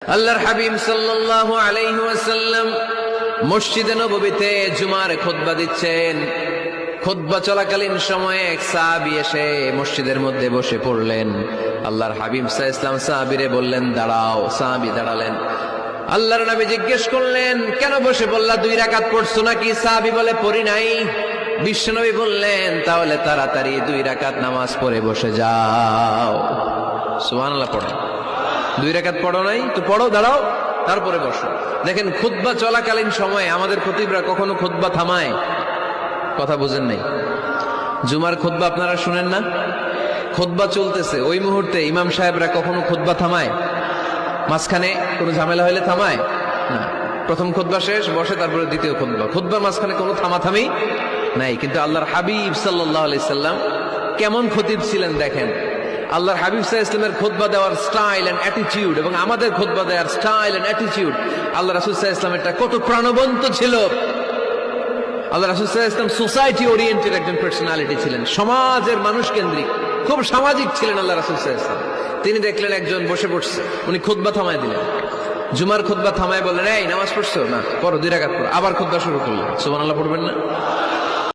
আল্লাহর হাবিব সাল্লাল্লাহু আলাইহি ওয়াসাল্লাম মসজিদে নববীতে জুমার খুতবা দিচ্ছেন। খুতবা চলাকালীন সময়ে এক সাহাবী এসে মসজিদের মধ্যে বসে পড়লেন। আল্লাহর হাবিব সাল্লাল্লাহু আলাইহি ওয়াসাল্লাম সাহাবীরে বললেন, দাঁড়াও। সাহাবী দাঁড়ালেন। আল্লাহর নবী জিজ্ঞেস করলেন, কেন বসে বললা? 2 রাকাত পড়ছো নাকি? সাহাবী বলে, পড়ি নাই। বিশ্বনবী বললেন, তাহলে তাড়াতাড়ি 2 রাকাত নামাজ পড়ে বসে যাও। সুবহানাল্লাহ পড়ো। 2 রাকাত পড়ো নাই তো পড়ো, দাঁড়াও, তারপরে বসো। দেখেন, খুতবা চলাকালীন সময়ে আমাদের খতিবরা কখনো খুতবা থামায়? কথা বুঝেন নাই? জুমার খুতবা আপনারা শুনেন না? খুতবা চলতেছে, ওই মুহূর্তে ইমাম সাহেবরা কখনো খুতবা থামায়? মাঝখানে কোনো ঝামেলা হলে থামায় না। প্রথম খুতবা শেষ, বসে, তারপরে দ্বিতীয় খুতবা। খুতবার মাঝখানে কোনো থামাথামি নাই। কিন্তু আল্লাহর হাবিব সাল্লাল্লাহু আলাইহি সাল্লাম কেমন খতিব ছিলেন দেখেন। আল্লাহর হাবিব সাল্লাল্লাহু আলাইহি ওয়াসাল্লামের খুতবা দেওয়ার স্টাইল এন্ড অ্যাটিটিউড এবং আমাদের খুতবা দেওয়ার স্টাইল এন্ড অ্যাটিটিউড, আল্লাহ রাসূল সাল্লাল্লাহু আলাইহি ওয়াসাল্লামেরটা কত প্রাণবন্ত ছিল। আল্লাহ রাসূল সাল্লাল্লাহু আলাইহি ওয়াসাল্লাম সোসাইটি ওরিয়েন্টেড একজন পার্সোনালিটি ছিলেন, সমাজের মানুষ কেন্দ্রিক, খুব সামাজিক ছিলেন আল্লাহ রাসূল সাল্লাল্লাহু আলাইহি ওয়াসাল্লাম। তিনি দেখলেন একজন বসে পড়ছে, উনি খুতবা থামায় দিলেন। জুমার খুতবা থামায় বললেন, এই নামাজ পড়ছো না? পড়ো, 2 রাকাত পড়ো। আবার খুতবা শুরু করলেন। সুবহানাল্লাহ পড়বেন না?